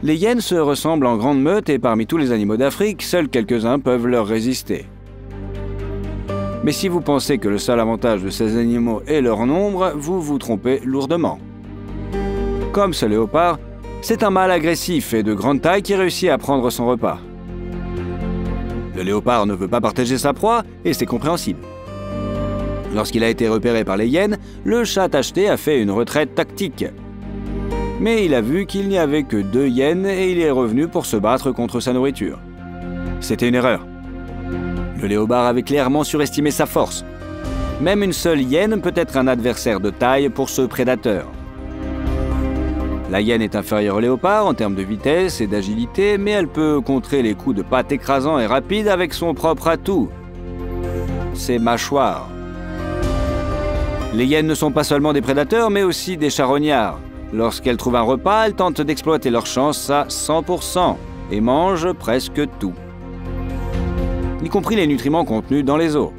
Les hyènes se ressemblent en grande meute et parmi tous les animaux d'Afrique, seuls quelques-uns peuvent leur résister. Mais si vous pensez que le seul avantage de ces animaux est leur nombre, vous vous trompez lourdement. Comme ce léopard, c'est un mâle agressif et de grande taille qui réussit à prendre son repas. Le léopard ne veut pas partager sa proie et c'est compréhensible. Lorsqu'il a été repéré par les hyènes, le chat tacheté a fait une retraite tactique. Mais il a vu qu'il n'y avait que 2 hyènes et il est revenu pour se battre contre sa nourriture. C'était une erreur. Le léopard avait clairement surestimé sa force. Même une seule hyène peut être un adversaire de taille pour ce prédateur. La hyène est inférieure au léopard en termes de vitesse et d'agilité, mais elle peut contrer les coups de patte écrasants et rapides avec son propre atout, ses mâchoires. Les hyènes ne sont pas seulement des prédateurs, mais aussi des charognards. Lorsqu'elles trouvent un repas, elles tentent d'exploiter leur chance à 100% et mangent presque tout, y compris les nutriments contenus dans les os.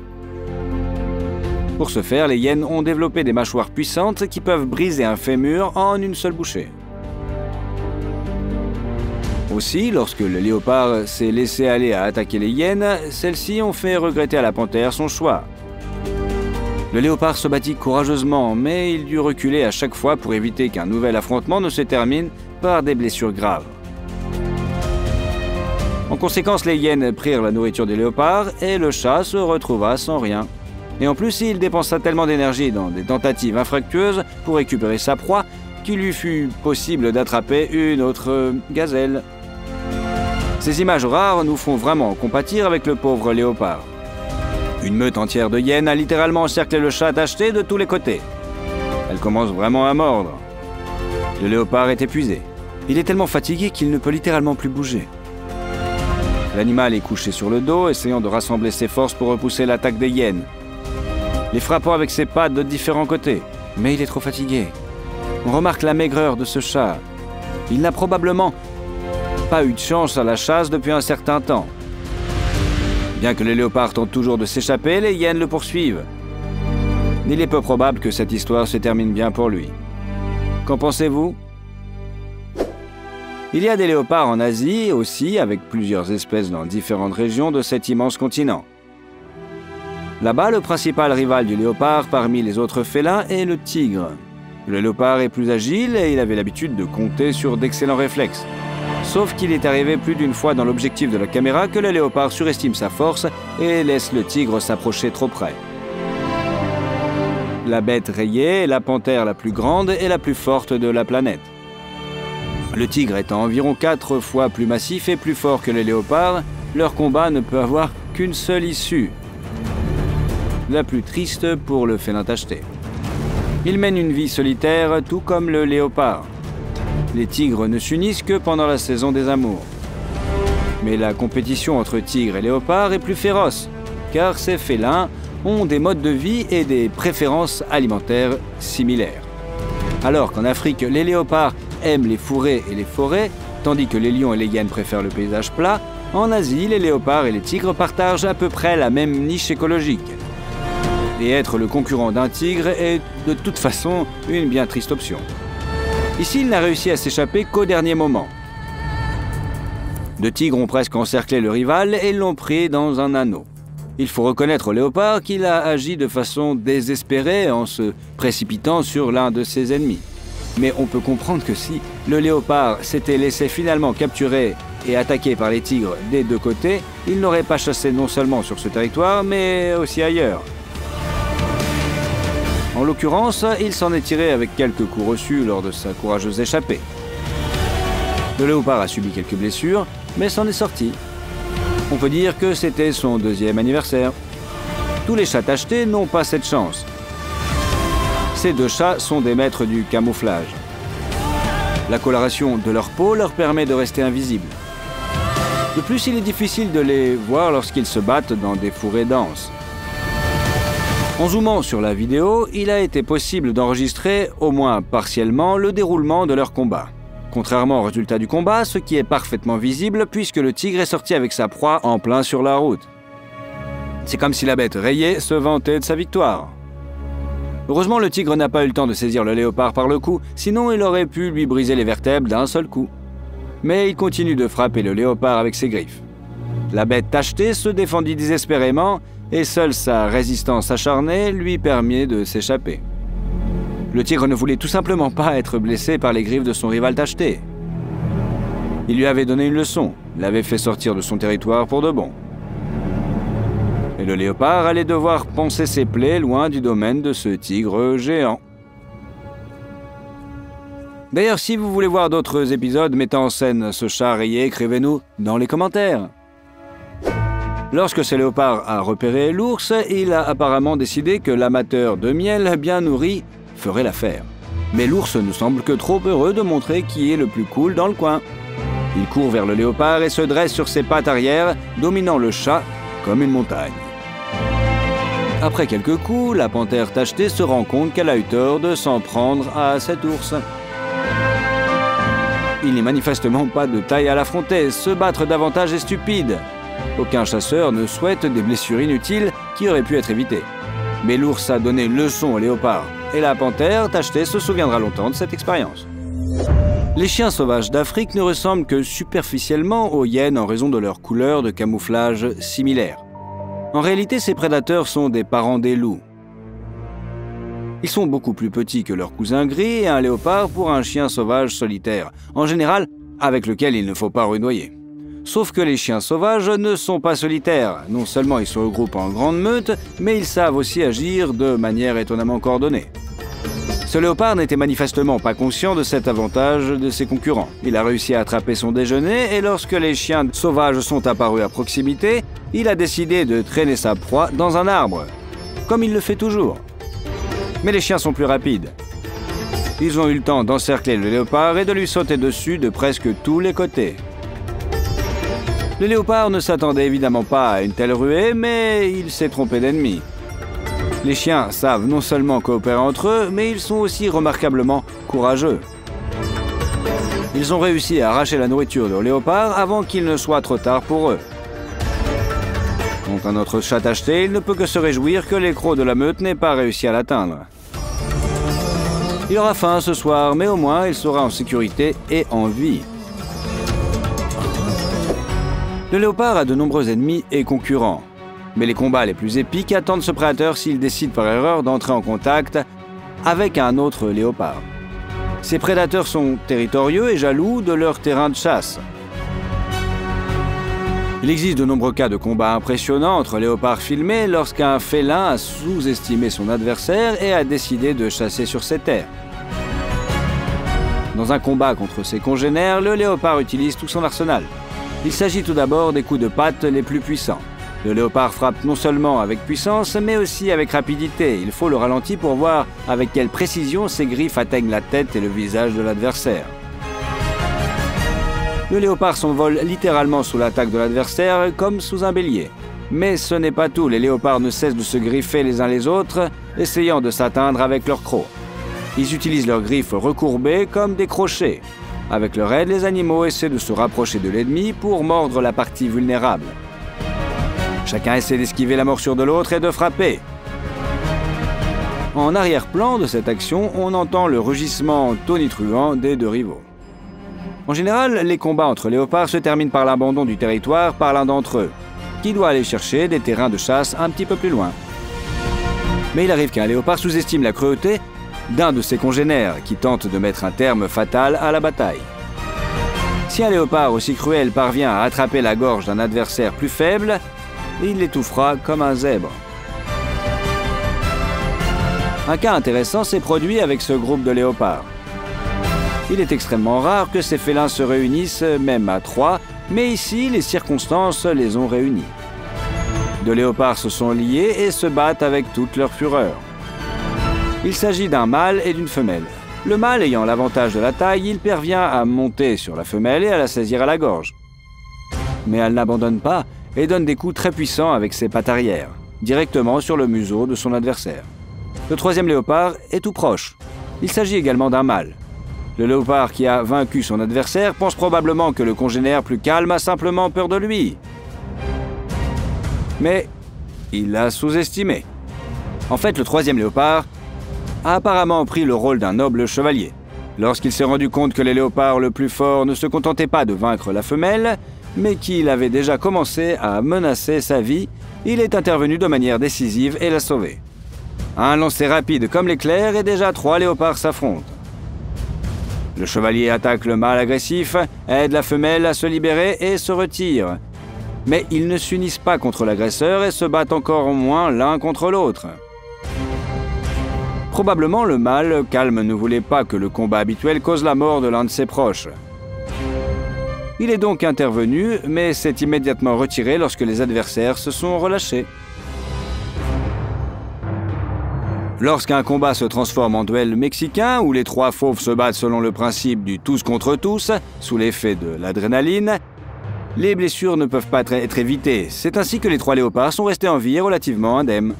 Pour ce faire, les hyènes ont développé des mâchoires puissantes qui peuvent briser un fémur en une seule bouchée. Aussi, lorsque le léopard s'est laissé aller à attaquer les hyènes, celles-ci ont fait regretter à la panthère son choix. Le léopard se battit courageusement, mais il dut reculer à chaque fois pour éviter qu'un nouvel affrontement ne se termine par des blessures graves. En conséquence, les hyènes prirent la nourriture du léopard et le chat se retrouva sans rien. Et en plus, il dépensa tellement d'énergie dans des tentatives infructueuses pour récupérer sa proie qu'il lui fut possible d'attraper une autre gazelle. Ces images rares nous font vraiment compatir avec le pauvre léopard. Une meute entière de hyènes a littéralement encerclé le chat tacheté de tous les côtés. Elle commence vraiment à mordre. Le léopard est épuisé. Il est tellement fatigué qu'il ne peut littéralement plus bouger. L'animal est couché sur le dos, essayant de rassembler ses forces pour repousser l'attaque des hyènes, les frappant avec ses pattes de différents côtés. Mais il est trop fatigué. On remarque la maigreur de ce chat. Il n'a probablement pas eu de chance à la chasse depuis un certain temps. Bien que le léopard tente toujours de s'échapper, les hyènes le poursuivent. Il est peu probable que cette histoire se termine bien pour lui. Qu'en pensez-vous? Il y a des léopards en Asie aussi, avec plusieurs espèces dans différentes régions de cet immense continent. Là-bas, le principal rival du léopard parmi les autres félins est le tigre. Le léopard est plus agile et il avait l'habitude de compter sur d'excellents réflexes. Sauf qu'il est arrivé plus d'une fois dans l'objectif de la caméra que le léopard surestime sa force et laisse le tigre s'approcher trop près. La bête rayée est la panthère la plus grande et la plus forte de la planète. Le tigre étant environ 4 fois plus massif et plus fort que les léopards, leur combat ne peut avoir qu'une seule issue. La plus triste pour le félin tacheté. Il mène une vie solitaire tout comme le léopard. Les tigres ne s'unissent que pendant la saison des amours. Mais la compétition entre tigres et léopards est plus féroce, car ces félins ont des modes de vie et des préférences alimentaires similaires. Alors qu'en Afrique, les léopards aiment les fourrés et les forêts, tandis que les lions et les hyènes préfèrent le paysage plat, en Asie, les léopards et les tigres partagent à peu près la même niche écologique. Et être le concurrent d'un tigre est de toute façon une bien triste option. Ici, il n'a réussi à s'échapper qu'au dernier moment. 2 tigres ont presque encerclé le rival et l'ont pris dans un anneau. Il faut reconnaître au léopard qu'il a agi de façon désespérée en se précipitant sur l'un de ses ennemis. Mais on peut comprendre que si le léopard s'était laissé finalement capturer et attaquer par les tigres des 2 côtés, il n'aurait pas chassé non seulement sur ce territoire, mais aussi ailleurs. En l'occurrence, il s'en est tiré avec quelques coups reçus lors de sa courageuse échappée. Le léopard a subi quelques blessures, mais s'en est sorti. On peut dire que c'était son 2e anniversaire. Tous les chats tachetés n'ont pas cette chance. Ces 2 chats sont des maîtres du camouflage. La coloration de leur peau leur permet de rester invisibles. De plus, il est difficile de les voir lorsqu'ils se battent dans des fourrés denses. En zoomant sur la vidéo, il a été possible d'enregistrer, au moins partiellement, le déroulement de leur combat. Contrairement au résultat du combat, ce qui est parfaitement visible puisque le tigre est sorti avec sa proie en plein sur la route. C'est comme si la bête rayée se vantait de sa victoire. Heureusement, le tigre n'a pas eu le temps de saisir le léopard par le cou, sinon il aurait pu lui briser les vertèbres d'un seul coup. Mais il continue de frapper le léopard avec ses griffes. La bête tachetée se défendit désespérément et seule sa résistance acharnée lui permit de s'échapper. Le tigre ne voulait tout simplement pas être blessé par les griffes de son rival tacheté. Il lui avait donné une leçon, l'avait fait sortir de son territoire pour de bon. Et le léopard allait devoir panser ses plaies loin du domaine de ce tigre géant. D'ailleurs, si vous voulez voir d'autres épisodes mettant en scène ce chat rayé, écrivez-nous dans les commentaires. Lorsque ce léopard a repéré l'ours, il a apparemment décidé que l'amateur de miel bien nourri ferait l'affaire. Mais l'ours ne semble que trop heureux de montrer qui est le plus cool dans le coin. Il court vers le léopard et se dresse sur ses pattes arrière, dominant le chat comme une montagne. Après quelques coups, la panthère tachetée se rend compte qu'elle a eu tort de s'en prendre à cet ours. Il n'est manifestement pas de taille à l'affronter, se battre davantage est stupide. Aucun chasseur ne souhaite des blessures inutiles qui auraient pu être évitées. Mais l'ours a donné une leçon au léopard, et la panthère tachetée se souviendra longtemps de cette expérience. Les chiens sauvages d'Afrique ne ressemblent que superficiellement aux hyènes en raison de leur couleur de camouflage similaire. En réalité, ces prédateurs sont des parents des loups. Ils sont beaucoup plus petits que leurs cousins gris et un léopard pour un chien sauvage solitaire, en général avec lequel il ne faut pas rudoyer. Sauf que les chiens sauvages ne sont pas solitaires. Non seulement ils se regroupent en grandes meutes, mais ils savent aussi agir de manière étonnamment coordonnée. Ce léopard n'était manifestement pas conscient de cet avantage de ses concurrents. Il a réussi à attraper son déjeuner et lorsque les chiens sauvages sont apparus à proximité, il a décidé de traîner sa proie dans un arbre, comme il le fait toujours. Mais les chiens sont plus rapides. Ils ont eu le temps d'encercler le léopard et de lui sauter dessus de presque tous les côtés. Le léopard ne s'attendait évidemment pas à une telle ruée, mais il s'est trompé d'ennemi. Les chiens savent non seulement coopérer entre eux, mais ils sont aussi remarquablement courageux. Ils ont réussi à arracher la nourriture au léopard avant qu'il ne soit trop tard pour eux. Quant à notre chat tacheté, il ne peut que se réjouir que les crocs de la meute n'aient pas réussi à l'atteindre. Il aura faim ce soir, mais au moins il sera en sécurité et en vie. Le léopard a de nombreux ennemis et concurrents. Mais les combats les plus épiques attendent ce prédateur s'il décide par erreur d'entrer en contact avec un autre léopard. Ces prédateurs sont territoriaux et jaloux de leur terrain de chasse. Il existe de nombreux cas de combats impressionnants entre léopards filmés lorsqu'un félin a sous-estimé son adversaire et a décidé de chasser sur ses terres. Dans un combat contre ses congénères, le léopard utilise tout son arsenal. Il s'agit tout d'abord des coups de patte les plus puissants. Le léopard frappe non seulement avec puissance, mais aussi avec rapidité. Il faut le ralenti pour voir avec quelle précision ses griffes atteignent la tête et le visage de l'adversaire. Le léopard s'envole littéralement sous l'attaque de l'adversaire, comme sous un bélier. Mais ce n'est pas tout, les léopards ne cessent de se griffer les uns les autres, essayant de s'atteindre avec leurs crocs. Ils utilisent leurs griffes recourbées comme des crochets. Avec leur aide, les animaux essaient de se rapprocher de l'ennemi pour mordre la partie vulnérable. Chacun essaie d'esquiver la morsure de l'autre et de frapper. En arrière-plan de cette action, on entend le rugissement tonitruant des deux rivaux. En général, les combats entre léopards se terminent par l'abandon du territoire par l'un d'entre eux, qui doit aller chercher des terrains de chasse un petit peu plus loin. Mais il arrive qu'un léopard sous-estime la cruauté d'un de ses congénères qui tente de mettre un terme fatal à la bataille. Si un léopard aussi cruel parvient à attraper la gorge d'un adversaire plus faible, il l'étouffera comme un zèbre. Un cas intéressant s'est produit avec ce groupe de léopards. Il est extrêmement rare que ces félins se réunissent, même à trois, mais ici, les circonstances les ont réunis. Deux léopards se sont liés et se battent avec toute leur fureur. Il s'agit d'un mâle et d'une femelle. Le mâle ayant l'avantage de la taille, il parvient à monter sur la femelle et à la saisir à la gorge. Mais elle n'abandonne pas et donne des coups très puissants avec ses pattes arrière, directement sur le museau de son adversaire. Le troisième léopard est tout proche. Il s'agit également d'un mâle. Le léopard qui a vaincu son adversaire pense probablement que le congénère plus calme a simplement peur de lui. Mais il l'a sous-estimé. En fait, le troisième léopard a apparemment pris le rôle d'un noble chevalier. Lorsqu'il s'est rendu compte que les léopards le plus fort ne se contentaient pas de vaincre la femelle, mais qu'il avait déjà commencé à menacer sa vie, il est intervenu de manière décisive et l'a sauvé. Un lancer rapide comme l'éclair et déjà 3 léopards s'affrontent. Le chevalier attaque le mâle agressif, aide la femelle à se libérer et se retire. Mais ils ne s'unissent pas contre l'agresseur et se battent encore moins l'un contre l'autre. Probablement le mâle calme ne voulait pas que le combat habituel cause la mort de l'un de ses proches. Il est donc intervenu, mais s'est immédiatement retiré lorsque les adversaires se sont relâchés. Lorsqu'un combat se transforme en duel mexicain, où les 3 fauves se battent selon le principe du tous contre tous, sous l'effet de l'adrénaline, les blessures ne peuvent pas être évitées. C'est ainsi que les 3 léopards sont restés en vie et relativement indemnes.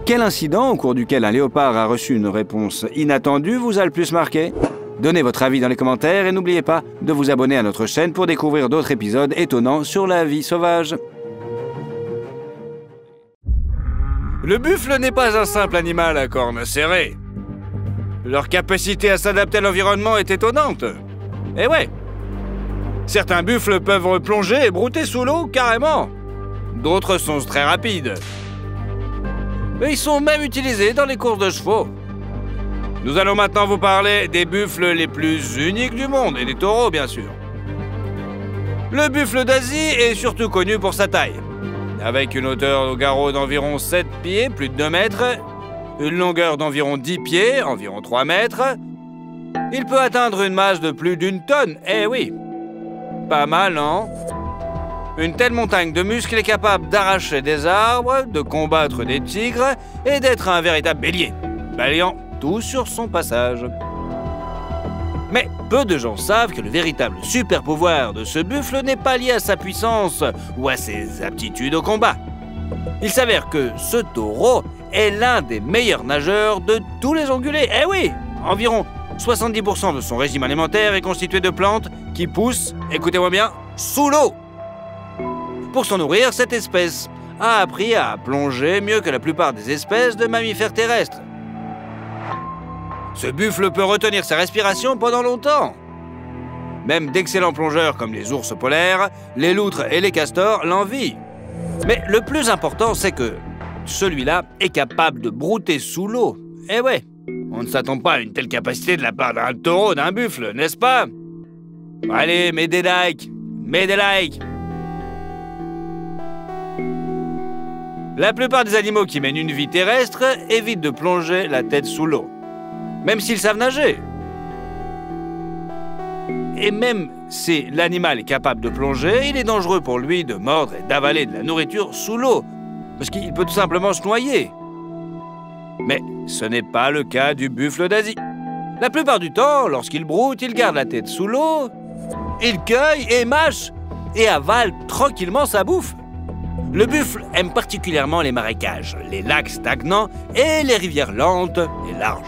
Quel incident au cours duquel un léopard a reçu une réponse inattendue vous a le plus marqué? Donnez votre avis dans les commentaires et n'oubliez pas de vous abonner à notre chaîne pour découvrir d'autres épisodes étonnants sur la vie sauvage. Le buffle n'est pas un simple animal à cornes serrées. Leur capacité à s'adapter à l'environnement est étonnante. Eh ouais! Certains buffles peuvent plonger et brouter sous l'eau carrément. D'autres sont très rapides. Et ils sont même utilisés dans les courses de chevaux. Nous allons maintenant vous parler des buffles les plus uniques du monde, et des taureaux bien sûr. Le buffle d'Asie est surtout connu pour sa taille. Avec une hauteur au garrot d'environ 7 pieds, plus de 2 mètres, une longueur d'environ 10 pieds, environ 3 mètres, il peut atteindre une masse de plus d'1 tonne, eh oui. Pas mal, non? Une telle montagne de muscles est capable d'arracher des arbres, de combattre des tigres et d'être un véritable bélier, balayant tout sur son passage. Mais peu de gens savent que le véritable super pouvoir de ce buffle n'est pas lié à sa puissance ou à ses aptitudes au combat. Il s'avère que ce taureau est l'un des meilleurs nageurs de tous les ongulés. Eh oui, environ 70% de son régime alimentaire est constitué de plantes qui poussent, écoutez-moi bien, sous l'eau. Pour s'en nourrir, cette espèce a appris à plonger mieux que la plupart des espèces de mammifères terrestres. Ce buffle peut retenir sa respiration pendant longtemps. Même d'excellents plongeurs comme les ours polaires, les loutres et les castors l'envient. Mais le plus important, c'est que celui-là est capable de brouter sous l'eau. Eh ouais, on ne s'attend pas à une telle capacité de la part d'un taureau, d'un buffle, n'est-ce pas? Allez, mets des likes, mets des likes. La plupart des animaux qui mènent une vie terrestre évitent de plonger la tête sous l'eau, même s'ils savent nager. Et même si l'animal est capable de plonger, il est dangereux pour lui de mordre et d'avaler de la nourriture sous l'eau, parce qu'il peut tout simplement se noyer. Mais ce n'est pas le cas du buffle d'Asie. La plupart du temps, lorsqu'il broute, il garde la tête sous l'eau, il cueille et mâche, et avale tranquillement sa bouffe. Le buffle aime particulièrement les marécages, les lacs stagnants et les rivières lentes et larges.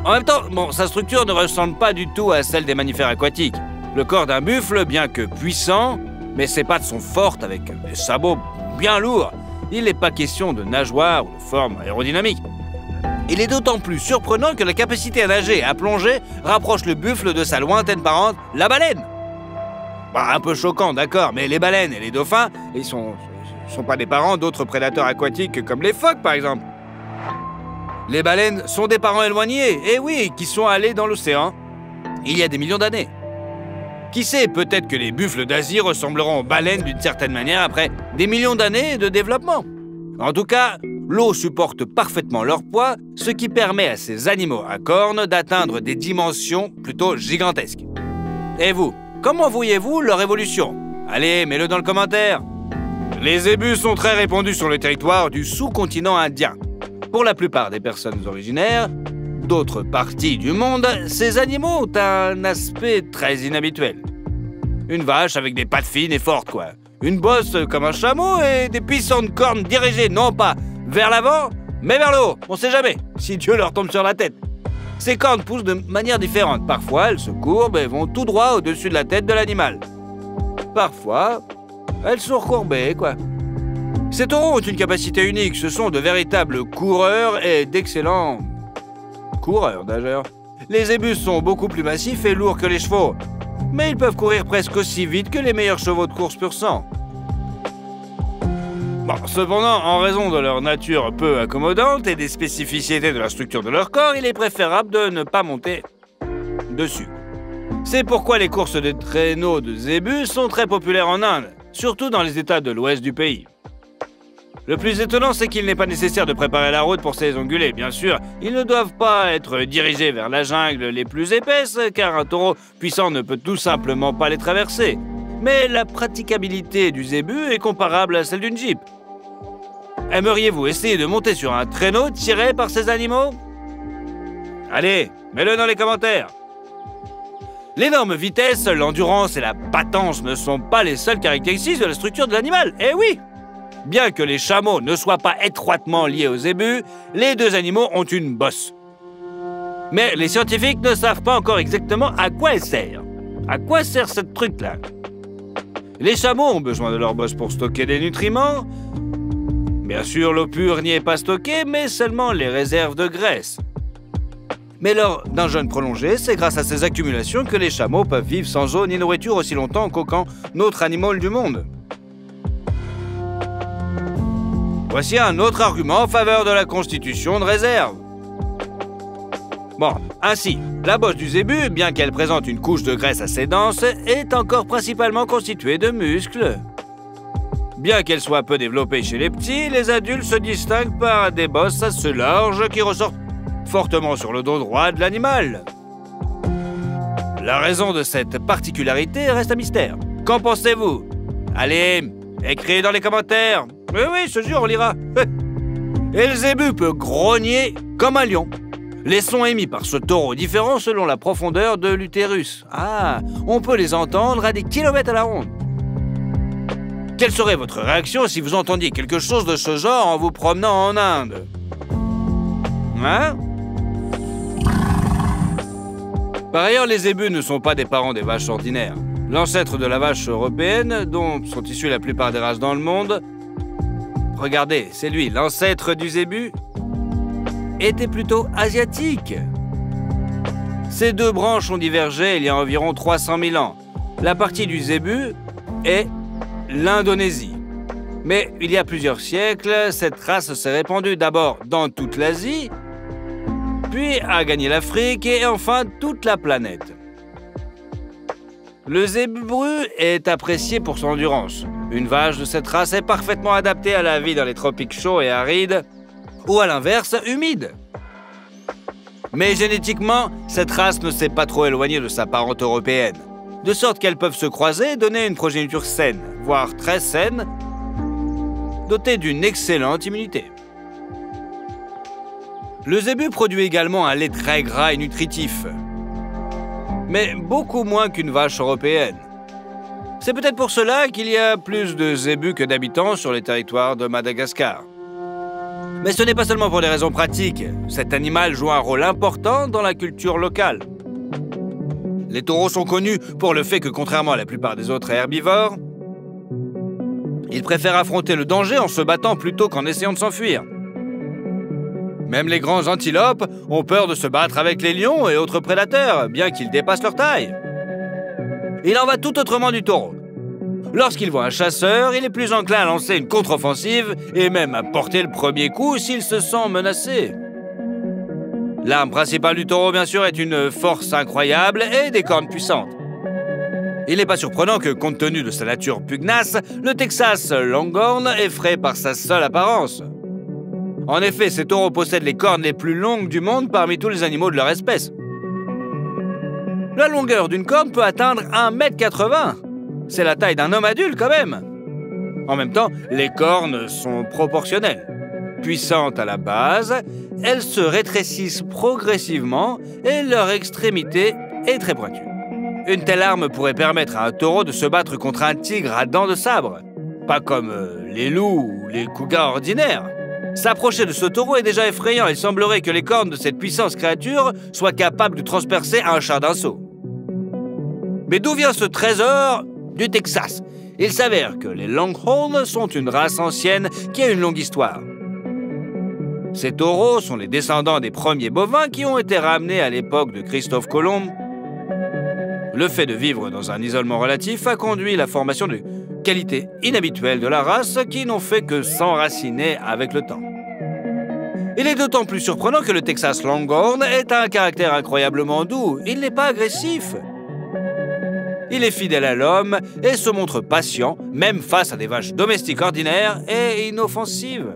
En même temps, sa structure ne ressemble pas du tout à celle des mammifères aquatiques. Le corps d'un buffle, bien que puissant, mais ses pattes sont fortes avec des sabots bien lourds. Il n'est pas question de nageoires ou de forme aérodynamique. Il est d'autant plus surprenant que la capacité à nager et à plonger rapproche le buffle de sa lointaine parente, la baleine. Un peu choquant, d'accord, mais les baleines et les dauphins, ils sont pas des parents d'autres prédateurs aquatiques comme les phoques, par exemple. Les baleines sont des parents éloignés, et oui, qui sont allés dans l'océan il y a des millions d'années. Qui sait, peut-être que les buffles d'Asie ressembleront aux baleines d'une certaine manière après des millions d'années de développement. En tout cas, l'eau supporte parfaitement leur poids, ce qui permet à ces animaux à cornes d'atteindre des dimensions plutôt gigantesques. Et vous, comment voyez-vous leur évolution? Allez, mets-le dans le commentaire. Les zébus sont très répandus sur le territoire du sous-continent indien. Pour la plupart des personnes originaires d'autres parties du monde, ces animaux ont un aspect très inhabituel. Une vache avec des pattes fines et fortes, quoi. Une bosse comme un chameau et des puissantes cornes dirigées non pas vers l'avant, mais vers le haut. On sait jamais, si Dieu leur tombe sur la tête. Ces cornes poussent de manière différente. Parfois, elles se courbent et vont tout droit au-dessus de la tête de l'animal. Parfois, elles sont recourbées, quoi. Ces taureaux ont une capacité unique. Ce sont de véritables coureurs et d'excellents coureurs, nageurs. Les zébus sont beaucoup plus massifs et lourds que les chevaux, mais ils peuvent courir presque aussi vite que les meilleurs chevaux de course pur sang. Bon, cependant, en raison de leur nature peu accommodante et des spécificités de la structure de leur corps, il est préférable de ne pas monter dessus. C'est pourquoi les courses de traîneaux de zébus sont très populaires en Inde, surtout dans les États de l'ouest du pays. Le plus étonnant, c'est qu'il n'est pas nécessaire de préparer la route pour ces ongulés. Bien sûr, ils ne doivent pas être dirigés vers la jungle les plus épaisses, car un taureau puissant ne peut tout simplement pas les traverser. Mais la praticabilité du zébu est comparable à celle d'une Jeep. Aimeriez-vous essayer de monter sur un traîneau tiré par ces animaux? Allez, mets-le dans les commentaires. L'énorme vitesse, l'endurance et la patence ne sont pas les seules caractéristiques de la structure de l'animal. Eh oui! Bien que les chameaux ne soient pas étroitement liés aux zébus, les deux animaux ont une bosse. Mais les scientifiques ne savent pas encore exactement à quoi elle sert. À quoi sert ce truc-là? Les chameaux ont besoin de leur bosse pour stocker des nutriments. Bien sûr, l'eau pure n'y est pas stockée, mais seulement les réserves de graisse. Mais lors d'un jeûne prolongé, c'est grâce à ces accumulations que les chameaux peuvent vivre sans eau ni nourriture aussi longtemps qu'aucun autre animal du monde. Voici un autre argument en faveur de la constitution de réserve. Bon, ainsi, la bosse du zébu, bien qu'elle présente une couche de graisse assez dense, est encore principalement constituée de muscles. Bien qu'elle soit peu développée chez les petits, les adultes se distinguent par des bosses assez larges qui ressortent fortement sur le dos droit de l'animal. La raison de cette particularité reste un mystère. Qu'en pensez-vous? Allez, écrivez dans les commentaires. Oui, je te jure, on lira. Et le zébu peut grogner comme un lion. Les sons émis par ce taureau diffèrent selon la profondeur de l'utérus. Ah, on peut les entendre à des kilomètres à la ronde. Quelle serait votre réaction si vous entendiez quelque chose de ce genre en vous promenant en Inde? Hein? Par ailleurs, les zébus ne sont pas des parents des vaches ordinaires. L'ancêtre de la vache européenne, dont sont issues la plupart des races dans le monde, regardez, c'est lui, l'ancêtre du zébu, était plutôt asiatique. Ces deux branches ont divergé il y a environ 300 000 ans. La partie du zébu est l'Indonésie. Mais il y a plusieurs siècles, cette race s'est répandue d'abord dans toute l'Asie, puis a gagné l'Afrique et enfin toute la planète. Le zébu est apprécié pour son endurance. Une vache de cette race est parfaitement adaptée à la vie dans les tropiques chauds et arides, ou à l'inverse, humides. Mais génétiquement, cette race ne s'est pas trop éloignée de sa parente européenne, de sorte qu'elles peuvent se croiser et donner une progéniture saine, voire très saine, dotée d'une excellente immunité. Le zébu produit également un lait très gras et nutritif, mais beaucoup moins qu'une vache européenne. C'est peut-être pour cela qu'il y a plus de zébus que d'habitants sur les territoires de Madagascar. Mais ce n'est pas seulement pour des raisons pratiques. Cet animal joue un rôle important dans la culture locale. Les taureaux sont connus pour le fait que, contrairement à la plupart des autres herbivores, ils préfèrent affronter le danger en se battant plutôt qu'en essayant de s'enfuir. Même les grands antilopes ont peur de se battre avec les lions et autres prédateurs, bien qu'ils dépassent leur taille. Il en va tout autrement du taureau. Lorsqu'il voit un chasseur, il est plus enclin à lancer une contre-offensive et même à porter le premier coup s'il se sent menacé. L'arme principale du taureau, bien sûr, est une force incroyable et des cornes puissantes. Il n'est pas surprenant que, compte tenu de sa nature pugnace, le Texas Longhorn effraie par sa seule apparence. En effet, ces taureaux possèdent les cornes les plus longues du monde parmi tous les animaux de leur espèce. La longueur d'une corne peut atteindre 1,80 m. C'est la taille d'un homme adulte quand même. En même temps, les cornes sont proportionnelles. Puissantes à la base, elles se rétrécissent progressivement et leur extrémité est très pointue. Une telle arme pourrait permettre à un taureau de se battre contre un tigre à dents de sabre, pas comme les loups ou les cougars ordinaires. S'approcher de ce taureau est déjà effrayant. Il semblerait que les cornes de cette puissante créature soient capables de transpercer un char d'un saut. Mais d'où vient ce trésor du Texas? Il s'avère que les Longhorns sont une race ancienne qui a une longue histoire. Ces taureaux sont les descendants des premiers bovins qui ont été ramenés à l'époque de Christophe Colomb. Le fait de vivre dans un isolement relatif a conduit à la formation de qualités inhabituelles de la race qui n'ont fait que s'enraciner avec le temps. Il est d'autant plus surprenant que le Texas Longhorn ait un caractère incroyablement doux. Il n'est pas agressif. Il est fidèle à l'homme et se montre patient, même face à des vaches domestiques ordinaires et inoffensives.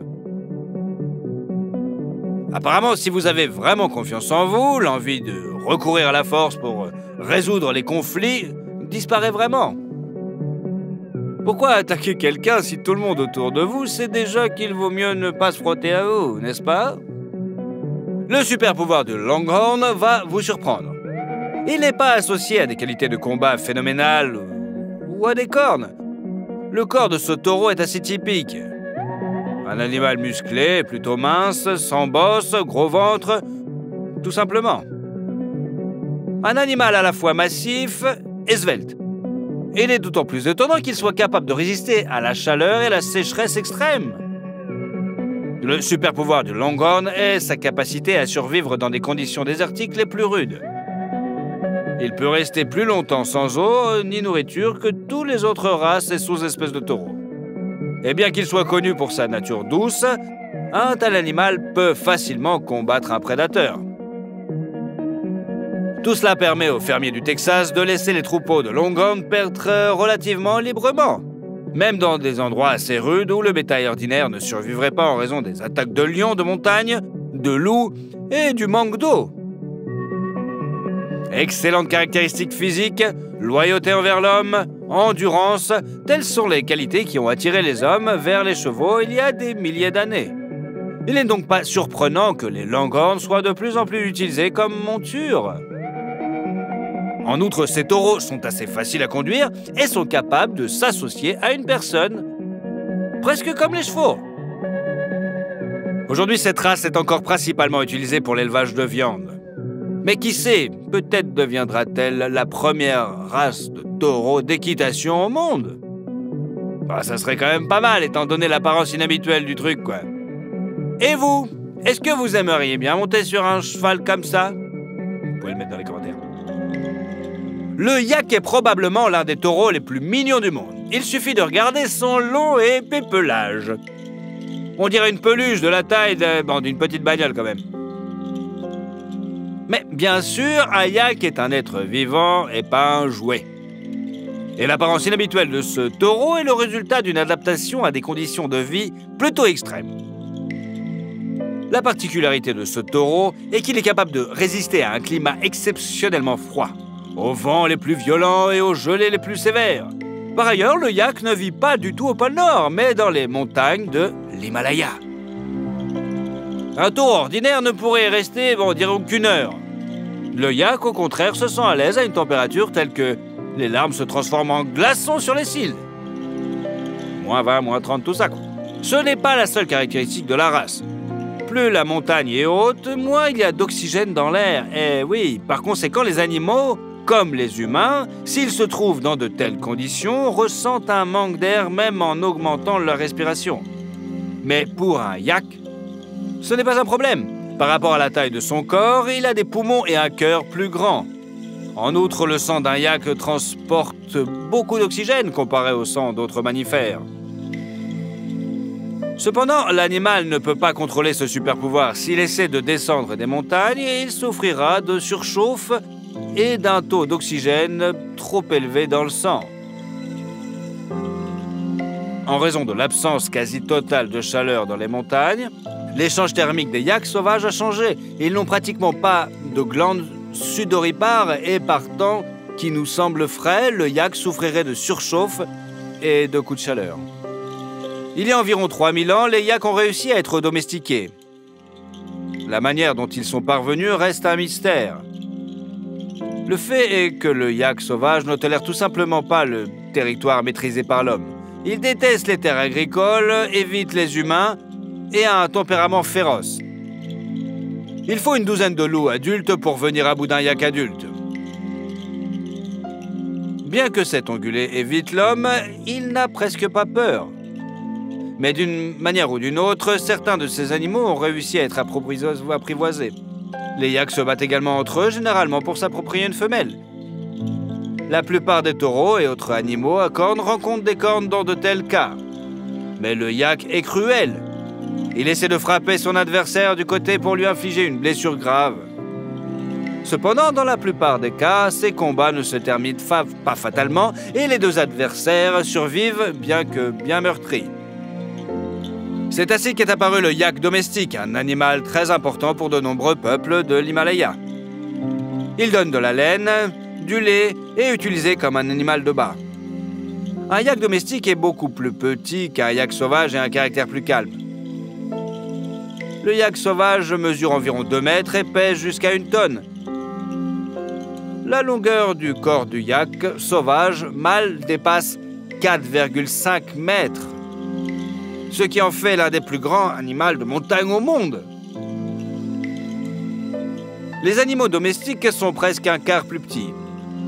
Apparemment, si vous avez vraiment confiance en vous, l'envie de recourir à la force pour résoudre les conflits disparaît vraiment. Pourquoi attaquer quelqu'un si tout le monde autour de vous sait déjà qu'il vaut mieux ne pas se frotter à vous, n'est-ce pas? Le super pouvoir de Longhorn va vous surprendre. Il n'est pas associé à des qualités de combat phénoménales ou à des cornes. Le corps de ce taureau est assez typique. Un animal musclé, plutôt mince, sans bosse, gros ventre, tout simplement. Un animal à la fois massif et svelte. Et il est d'autant plus étonnant qu'il soit capable de résister à la chaleur et la sécheresse extrême. Le super pouvoir du Longhorn est sa capacité à survivre dans des conditions désertiques les plus rudes. Il peut rester plus longtemps sans eau ni nourriture que toutes les autres races et sous-espèces de taureaux. Et bien qu'il soit connu pour sa nature douce, un tel animal peut facilement combattre un prédateur. Tout cela permet aux fermiers du Texas de laisser les troupeaux de Longhorn perdre relativement librement, même dans des endroits assez rudes où le bétail ordinaire ne survivrait pas en raison des attaques de lions de montagne, de loups et du manque d'eau. Excellentes caractéristiques physiques, loyauté envers l'homme, endurance, telles sont les qualités qui ont attiré les hommes vers les chevaux il y a des milliers d'années. Il n'est donc pas surprenant que les Longhorns soient de plus en plus utilisés comme monture. En outre, ces taureaux sont assez faciles à conduire et sont capables de s'associer à une personne, presque comme les chevaux. Aujourd'hui, cette race est encore principalement utilisée pour l'élevage de viande. Mais qui sait, peut-être deviendra-t-elle la première race de taureaux d'équitation au monde. Bah, ça serait quand même pas mal, étant donné l'apparence inhabituelle du truc, quoi. Et vous, est-ce que vous aimeriez bien monter sur un cheval comme ça? Vous pouvez le mettre dans les commentaires. Le yak est probablement l'un des taureaux les plus mignons du monde. Il suffit de regarder son long et épais pelage. On dirait une peluche de la taille d'une petite bagnole quand même. Mais bien sûr, un yak est un être vivant et pas un jouet. Et l'apparence inhabituelle de ce taureau est le résultat d'une adaptation à des conditions de vie plutôt extrêmes. La particularité de ce taureau est qu'il est capable de résister à un climat exceptionnellement froid, aux vents les plus violents et aux gelées les plus sévères. Par ailleurs, le yak ne vit pas du tout au pôle Nord, mais dans les montagnes de l'Himalaya. Un taureau ordinaire ne pourrait y rester, dirons qu'une heure. Le yak, au contraire, se sent à l'aise à une température telle que les larmes se transforment en glaçons sur les cils. Moins 20, moins 30, tout ça, quoi. Ce n'est pas la seule caractéristique de la race. Plus la montagne est haute, moins il y a d'oxygène dans l'air. Et oui, par conséquent, les animaux, comme les humains, s'ils se trouvent dans de telles conditions, ressentent un manque d'air même en augmentant leur respiration. Mais pour un yak, ce n'est pas un problème. Par rapport à la taille de son corps, il a des poumons et un cœur plus grands. En outre, le sang d'un yak transporte beaucoup d'oxygène comparé au sang d'autres mammifères. Cependant, l'animal ne peut pas contrôler ce super-pouvoir. S'il essaie de descendre des montagnes, il souffrira de surchauffe et d'un taux d'oxygène trop élevé dans le sang. En raison de l'absence quasi totale de chaleur dans les montagnes, l'échange thermique des yaks sauvages a changé. Ils n'ont pratiquement pas de glandes sudoripares et partant, qui nous semble frais, le yak souffrirait de surchauffe et de coups de chaleur. Il y a environ 3000 ans, les yaks ont réussi à être domestiqués. La manière dont ils sont parvenus reste un mystère. Le fait est que le yak sauvage ne tolère tout simplement pas le territoire maîtrisé par l'homme. Il déteste les terres agricoles, évite les humains et a un tempérament féroce. Il faut une douzaine de loups adultes pour venir à bout d'un yak adulte. Bien que cet ongulé évite l'homme, il n'a presque pas peur. Mais d'une manière ou d'une autre, certains de ces animaux ont réussi à être apprivoisés. Les yaks se battent également entre eux, généralement pour s'approprier une femelle. La plupart des taureaux et autres animaux à cornes rencontrent des cornes dans de tels cas. Mais le yak est cruel. Il essaie de frapper son adversaire du côté pour lui infliger une blessure grave. Cependant, dans la plupart des cas, ces combats ne se terminent pas fatalement et les deux adversaires survivent, bien que bien meurtris. C'est ainsi qu'est apparu le yak domestique, un animal très important pour de nombreux peuples de l'Himalaya. Il donne de la laine, du lait et est utilisé comme un animal de bas. Un yak domestique est beaucoup plus petit qu'un yak sauvage et un caractère plus calme. Le yak sauvage mesure environ 2 mètres et pèse jusqu'à 1 tonne. La longueur du corps du yak sauvage mâle dépasse 4,5 mètres, ce qui en fait l'un des plus grands animaux de montagne au monde. Les animaux domestiques sont presque un quart plus petits.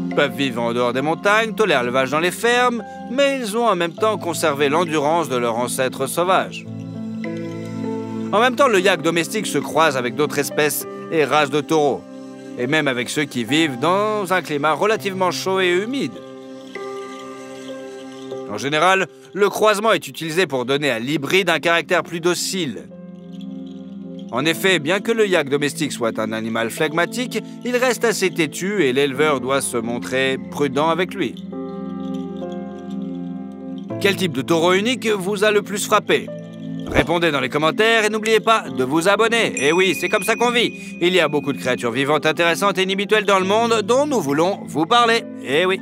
Ils peuvent vivre en dehors des montagnes, tolèrent l'élevage dans les fermes, mais ils ont en même temps conservé l'endurance de leurs ancêtres sauvages. En même temps, le yak domestique se croise avec d'autres espèces et races de taureaux, et même avec ceux qui vivent dans un climat relativement chaud et humide. En général, le croisement est utilisé pour donner à l'hybride un caractère plus docile. En effet, bien que le yak domestique soit un animal flegmatique, il reste assez têtu et l'éleveur doit se montrer prudent avec lui. Quel type de taureau unique vous a le plus frappé ? Répondez dans les commentaires et n'oubliez pas de vous abonner. Et oui, c'est comme ça qu'on vit. Il y a beaucoup de créatures vivantes intéressantes et inhabituelles dans le monde dont nous voulons vous parler. Eh oui.